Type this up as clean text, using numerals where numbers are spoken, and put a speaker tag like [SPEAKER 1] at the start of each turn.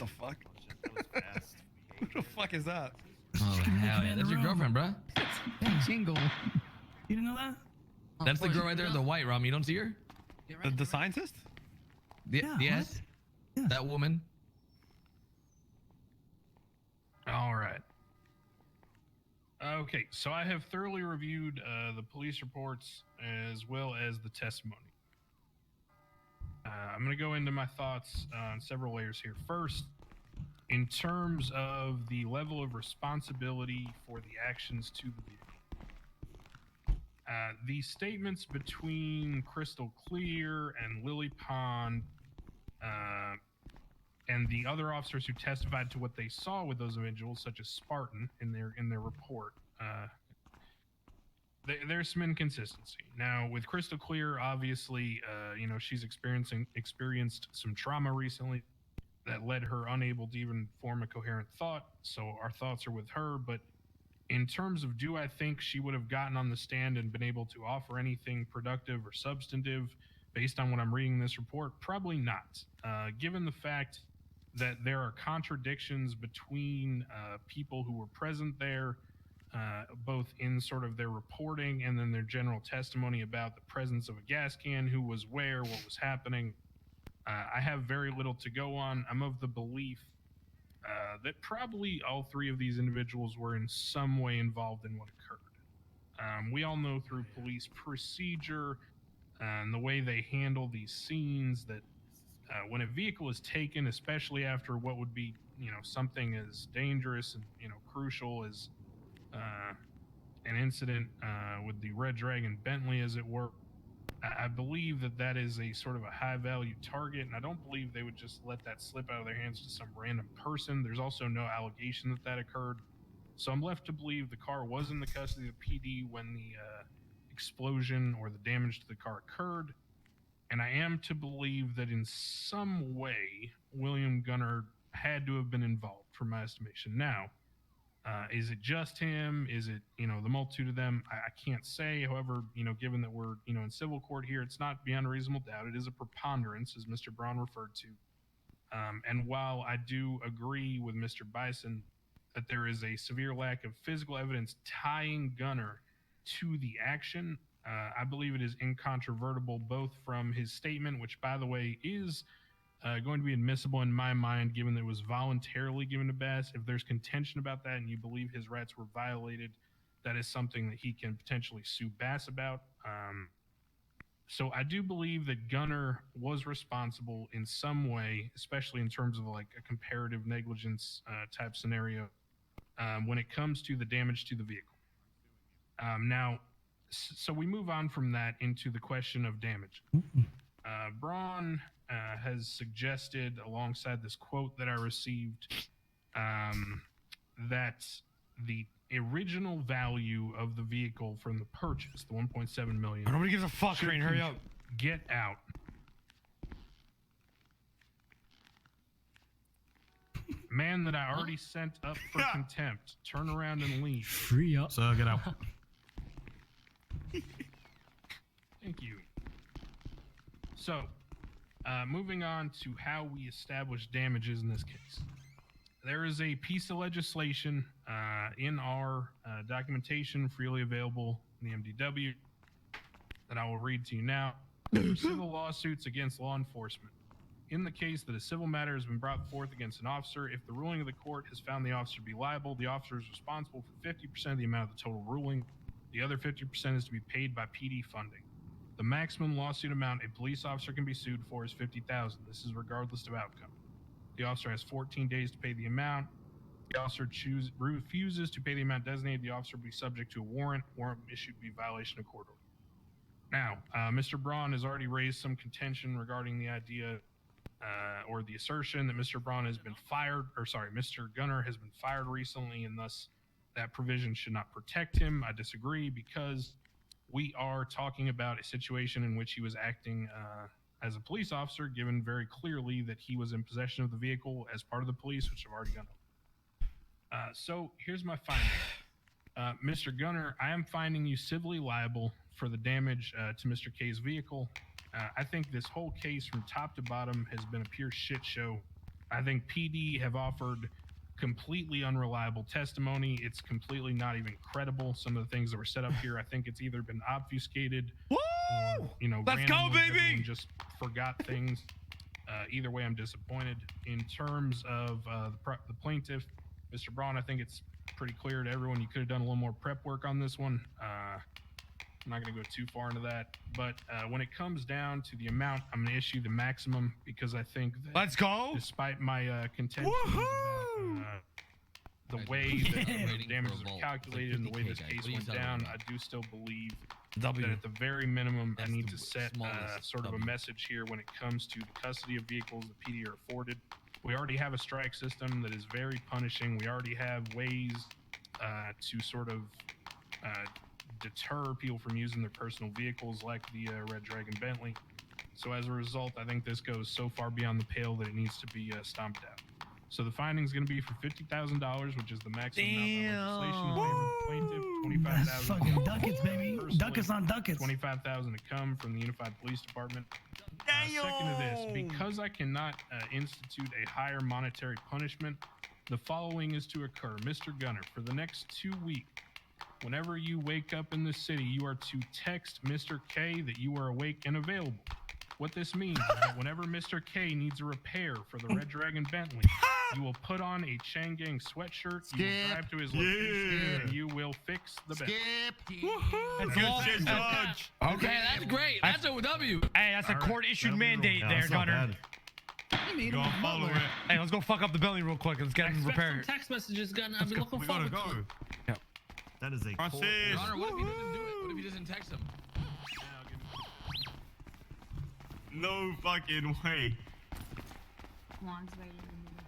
[SPEAKER 1] the fuck?
[SPEAKER 2] That was fast.
[SPEAKER 1] What the fuck is that?
[SPEAKER 3] Oh, hell yeah. That's your girlfriend, bro.
[SPEAKER 4] Jingle.
[SPEAKER 5] You didn't know that?
[SPEAKER 3] That's the girl right there, the white rum. You don't see her?
[SPEAKER 1] The scientist?
[SPEAKER 3] Yes.
[SPEAKER 5] Yeah.
[SPEAKER 3] That woman.
[SPEAKER 6] All right. Okay, so I have thoroughly reviewed the police reports as well as the testimony. I'm going to go into my thoughts on several layers here. First, in terms of the level of responsibility for the actions to the vehicle. The statements between Crystal Clear and Lily Pond and the other officers who testified to what they saw with those individuals, such as Spartan, in their report, there's some inconsistency. Now, with Crystal Clear, obviously, she's experienced some trauma recently that led her unable to even form a coherent thought. So our thoughts are with her. But in terms of, do I think she would have gotten on the stand and been able to offer anything productive or substantive based on what I'm reading in this report? Probably not. Given the fact that there are contradictions between people who were present there, both in sort of their reporting and then their general testimony about the presence of a gas can, who was where, what was happening. I have very little to go on. I'm of the belief that probably all three of these individuals were in some way involved in what occurred. We all know through police procedure and the way they handle these scenes that when a vehicle is taken, especially after what would be, something as dangerous and, crucial as an incident with the Red Dragon Bentley, as it were, I believe that is a sort of a high value target, and I don't believe they would just let that slip out of their hands to some random person. There's also no allegation that occurred. So I'm left to believe the car was in the custody of the PD when the explosion or the damage to the car occurred. And I am to believe that in some way, William Gunner had to have been involved, from my estimation. Now, is it just him? Is it, the multitude of them? I can't say. However, given that we're, in civil court here, it's not beyond a reasonable doubt. It is a preponderance, as Mr. Braun referred to. And while I do agree with Mr. Bison that there is a severe lack of physical evidence tying Gunner to the action, I believe it is incontrovertible, both from his statement, which, by the way, is going to be admissible in my mind, given that it was voluntarily given to Bass. If there's contention about that and you believe his rights were violated, that is something that he can potentially sue Bass about. So I do believe that Gunner was responsible in some way, especially in terms of like a comparative negligence type scenario when it comes to the damage to the vehicle. Now, so we move on from that into the question of damage. Braun has suggested, alongside this quote that I received, that the original value of the vehicle from the purchase, the $1.7 million.
[SPEAKER 1] Nobody gives a fuck, Green. Hurry up.
[SPEAKER 6] Get out. Man that I already sent up for contempt. Turn around and leave.
[SPEAKER 5] Free up.
[SPEAKER 7] So get out.
[SPEAKER 6] Thank you. So, moving on to how we establish damages in this case. There is a piece of legislation in our documentation freely available in the MDW that I will read to you now. Civil lawsuits against law enforcement. In the case that a civil matter has been brought forth against an officer, if the ruling of the court has found the officer to be liable, the officer is responsible for 50% of the amount of the total ruling. The other 50% is to be paid by PD funding. The maximum lawsuit amount a police officer can be sued for is $50,000. This is regardless of outcome. The officer has 14 days to pay the amount. The officer refuses to pay the amount designated, the officer will be subject to a warrant. Warrant issued to be violation of court order. Now, Mr. Braun has already raised some contention regarding the idea or the assertion that Mr. Braun has been fired, or sorry, Mr. Gunner has been fired recently, and thus that provision should not protect him. I disagree, because we are talking about a situation in which he was acting as a police officer, given very clearly that he was in possession of the vehicle as part of the police, which I've already gone over. So here's my finding. Mr. Gunner, I am finding you civilly liable for the damage to Mr. K's vehicle. I think this whole case from top to bottom has been a pure shit show. I think PD have offered completely unreliable testimony. It's completely not even credible. Some of the things that were set up here, I think it's either been obfuscated
[SPEAKER 1] Woo!
[SPEAKER 6] or, you know,
[SPEAKER 1] Let's go,
[SPEAKER 6] randomly
[SPEAKER 1] baby!
[SPEAKER 6] everyone just forgot things. Either way, I'm disappointed. In terms of the plaintiff, Mr. Braun, I think it's pretty clear to everyone you could have done a little more prep work on this one. I'm not going to go too far into that, but when it comes down to the amount, I'm going to issue the maximum because I think that
[SPEAKER 1] Let's go.
[SPEAKER 6] despite my contentions about the way that the damages are calculated and the way this case went down, I do still believe that at the very minimum, I need to set sort of a message here when it comes to the custody of vehicles the PD are afforded. We already have a strike system that is very punishing. We already have ways to sort of deter people from using their personal vehicles like the Red Dragon Bentley. So as a result, I think this goes so far beyond the pale that it needs to be stomped out. So the fine is going to be for $50,000, which is the maximum amount by legislation. Plaintiff, $25,000.
[SPEAKER 2] That's fucking ducats, baby. Ducats on ducats.
[SPEAKER 6] $25,000 to come from the Unified Police Department. Second to this, because I cannot institute a higher monetary punishment, the following is to occur. Mr. Gunner, for the next 2 weeks, whenever you wake up in the city, you are to text Mr. K that you are awake and available. What this means is that whenever Mr. K needs a repair for the Red Dragon Bentley, you will put on a Chang Gang sweatshirt, you will drive to his location, and you will fix the Bentley.
[SPEAKER 1] That's good shit, Judge.
[SPEAKER 3] Okay, that's great. That's a W.
[SPEAKER 1] Hey, that's a court-issued mandate there, Gunner.
[SPEAKER 2] You
[SPEAKER 1] Go follow it. Hey, let's go fuck up the Bentley real quick. Let's get him repaired.
[SPEAKER 4] Text messages, Gunner. I've been looking forward to it.
[SPEAKER 1] Yeah.
[SPEAKER 5] That is a court.
[SPEAKER 3] Your Honor, what if he doesn't do it? What if he doesn't text him?
[SPEAKER 5] No fucking way.
[SPEAKER 7] Juan's waiting in the